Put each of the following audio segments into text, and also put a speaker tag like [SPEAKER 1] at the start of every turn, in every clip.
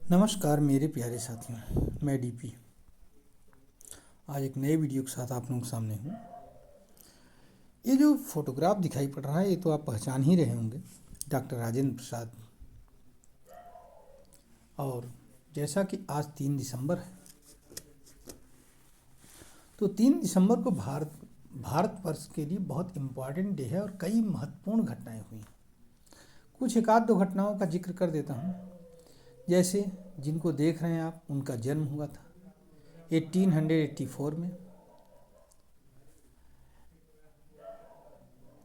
[SPEAKER 1] नमस्कार मेरे प्यारे साथियों, मैं डीपी आज एक नए वीडियो के साथ आप लोगों के सामने हूँ। ये जो फोटोग्राफ दिखाई पड़ रहा है ये तो आप पहचान ही रहे होंगे, डॉक्टर राजेंद्र प्रसाद। और जैसा कि आज 3 दिसंबर है, तो 3 दिसंबर को भारतवर्ष के लिए बहुत इम्पॉर्टेंट डे है और कई महत्वपूर्ण घटनाएं हुई। कुछ एक आध दो घटनाओं का जिक्र कर देता हूँ। जैसे जिनको देख रहे हैं आप, उनका जन्म हुआ था 1884 में।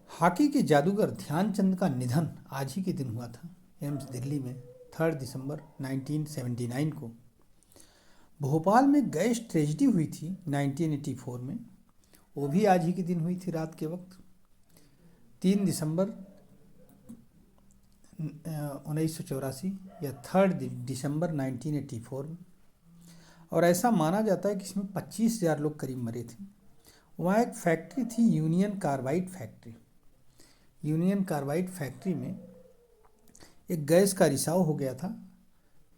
[SPEAKER 1] हॉकी के जादूगर ध्यानचंद का निधन आज ही के दिन हुआ था, एम्स दिल्ली में 3 दिसंबर 1979 को। भोपाल में गैस ट्रेजिडी हुई थी 1984 में, वो भी आज ही के दिन हुई थी रात के वक्त 3 दिसंबर 1984 या 3 दिसंबर 1984 में। और ऐसा माना जाता है कि इसमें 25,000 लोग करीब मरे थे। वहाँ एक फैक्ट्री थी, union carbide factory. Union carbide factory में एक गैस का रिसाव हो गया था,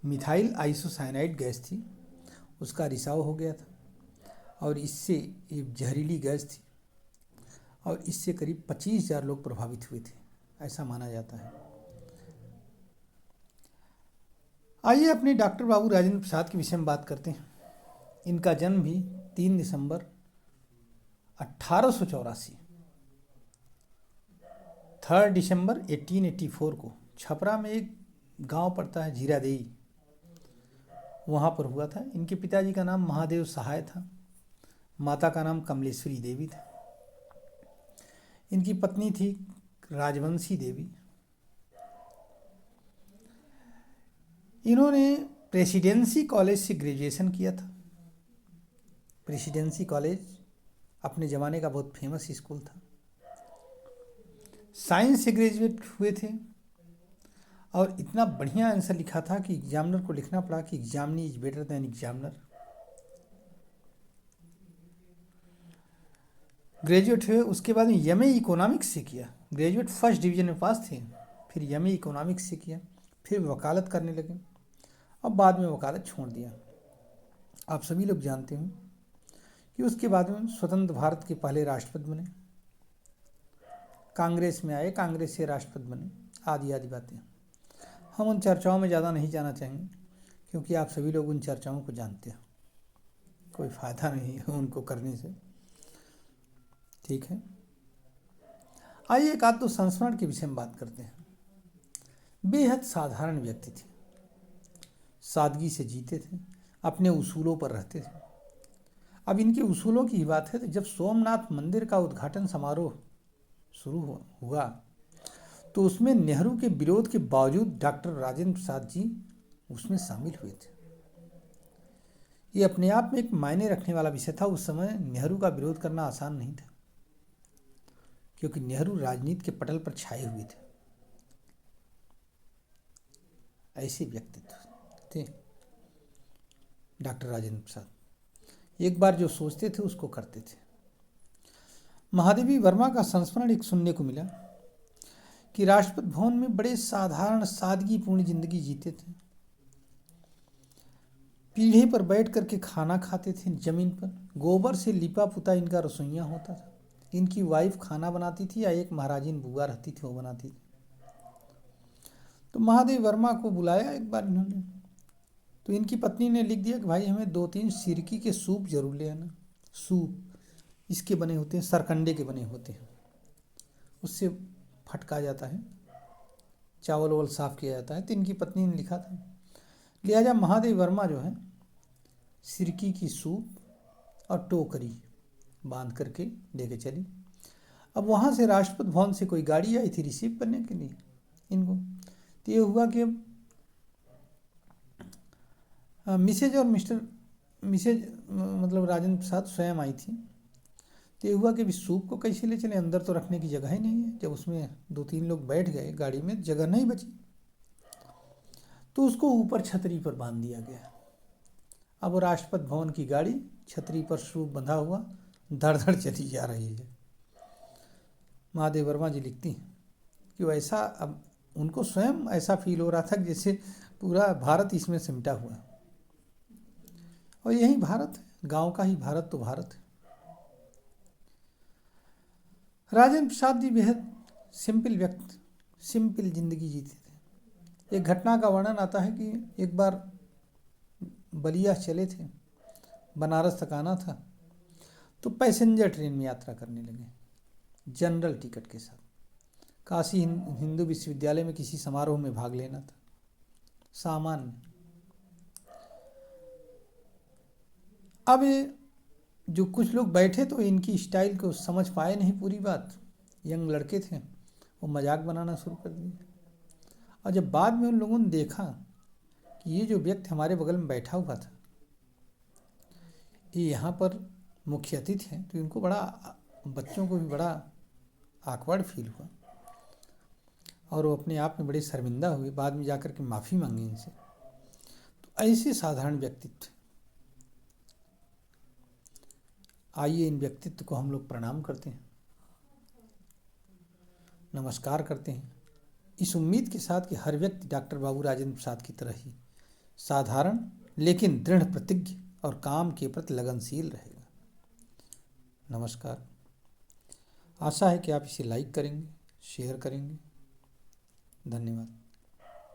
[SPEAKER 1] मिथाइल आइसोसाइनाइड गैस थी, उसका रिसाव हो गया था और इससे ये जहरीली गैस थी और इससे करीब 25,000 लोग प्रभावित हुए थे, ऐसा माना जाता है। आइए अपने डॉक्टर बाबू राजेंद्र प्रसाद के विषय में बात करते हैं। इनका जन्म भी 3 दिसंबर 1884 3 दिसंबर 1884 को छपरा में एक गांव पड़ता है जीरादेई, वहाँ पर हुआ था। इनके पिताजी का नाम महादेव सहाय था, माता का नाम कमलेश्वरी देवी था। इनकी पत्नी थी राजवंशी देवी। इन्होंने प्रेसिडेंसी कॉलेज से ग्रेजुएशन किया था। प्रेसिडेंसी कॉलेज अपने ज़माने का बहुत फेमस स्कूल था। साइंस से ग्रेजुएट हुए थे और इतना बढ़िया आंसर लिखा था कि एग्जामिनर को लिखना पड़ा कि examinee is better than examiner. Graduate हुए, उसके बाद में एमए इकोनॉमिक्स से किया। ग्रेजुएट फर्स्ट डिवीजन में पास थे, फिर एमए इकोनॉमिक्स से किया, फिर वकालत करने लगे और बाद में वकालत छोड़ दिया। आप सभी लोग जानते हैं कि उसके बाद में स्वतंत्र भारत के पहले राष्ट्रपति बने, कांग्रेस में आए, कांग्रेस से राष्ट्रपति बने, आदि आदि बातें। हम उन चर्चाओं में ज़्यादा नहीं जाना चाहेंगे क्योंकि आप सभी लोग उन चर्चाओं को जानते हैं, कोई फ़ायदा नहीं है उनको करने से, ठीक है। आइए एक आध दो संस्मरण के विषय में बात करते हैं। बेहद साधारण व्यक्ति थे, सादगी से जीते थे, अपने उसूलों पर रहते थे। अब इनके उसूलों की ही बात है तो जब सोमनाथ मंदिर का उद्घाटन समारोह शुरू हुआ तो उसमें नेहरू के विरोध के बावजूद डॉक्टर राजेंद्र प्रसाद जी उसमें शामिल हुए थे। ये अपने आप में एक मायने रखने वाला विषय था। उस समय नेहरू का विरोध करना आसान नहीं था क्योंकि नेहरू राजनीति के पटल पर छाए हुए थे। ऐसे व्यक्तित्व थे डॉक्टर राजेंद्र प्रसाद। एक बार जो सोचते थे उसको करते थे। महादेवी वर्मा का संस्मरण एक सुनने को मिला कि राष्ट्रपति भवन में बड़े साधारण सादगीपूर्ण जिंदगी जीते थे। पीढ़े पर बैठ करके खाना खाते थे, जमीन पर गोबर से लिपा पुता इनका रसोइया होता था। इनकी वाइफ खाना बनाती थी या एक महाराजीन बुआ रहती थी वो बनाती थी। तो महादेव वर्मा को बुलाया एक बार इन्होंने, तो इनकी पत्नी ने लिख दिया कि भाई हमें 2-3 सिरकी के सूप जरूर ले आना। सूप इसके बने होते हैं, सरकंडे के बने होते हैं, उससे फटका जाता है, चावल वावल साफ किया जाता है। तो इनकी पत्नी ने लिखा था, लिहाजा महादेव वर्मा जो है सिरकी की सूप और टोकरी बांध करके लेके चली। अब वहाँ से राष्ट्रपति भवन से कोई गाड़ी आई थी रिसीव करने के लिए इनको। तो ये हुआ कि मिसेज और मिसेज मतलब राजेंद्र प्रसाद स्वयं आई थी। तो ये हुआ कि अभी सूप को कैसे ले चले, अंदर तो रखने की जगह ही नहीं है। जब उसमें 2-3 लोग बैठ गए गाड़ी में, जगह नहीं बची, तो उसको ऊपर छतरी पर बांध दिया गया। अब राष्ट्रपति भवन की गाड़ी छतरी पर सूप बंधा हुआ धड़ धड़ चली जा रही है। महादेव वर्मा जी लिखती हैं कि वैसा अब उनको स्वयं ऐसा फील हो रहा था कि जैसे पूरा भारत इसमें सिमटा हुआ है। और यही भारत है, गांव का ही भारत तो भारत है। राजेंद्र प्रसाद जी बेहद सिंपल व्यक्ति, सिंपल जिंदगी जीते थे। एक घटना का वर्णन आता है कि एक बार बलिया चले थे, बनारस तक आना था, तो पैसेंजर ट्रेन में यात्रा करने लगे, जनरल टिकट के साथ। काशी हिंदू विश्वविद्यालय में किसी समारोह में भाग लेना था, सामान्य। अब जो कुछ लोग बैठे तो इनकी स्टाइल को समझ पाए नहीं पूरी बात, यंग लड़के थे, वो मजाक बनाना शुरू कर दिए। और जब बाद में उन लोगों ने देखा कि ये जो व्यक्ति हमारे बगल में बैठा हुआ था ये यहाँ पर मुख्य अतिथि हैं, तो इनको बड़ा, बच्चों को भी बड़ा awkward फील हुआ और वो अपने आप में बड़े शर्मिंदा हुए। बाद में जाकर के माफ़ी मांगी इनसे। तो ऐसे साधारण व्यक्तित्व, आइए इन व्यक्तित्व को हम लोग प्रणाम करते हैं, नमस्कार करते हैं, इस उम्मीद के साथ कि हर व्यक्ति डॉक्टर बाबू राजेंद्र प्रसाद की तरह ही साधारण लेकिन दृढ़ प्रतिज्ञ और काम के प्रति लगनशील रहेगा। नमस्कार। आशा है कि आप इसे लाइक करेंगे, शेयर करेंगे। धन्यवाद।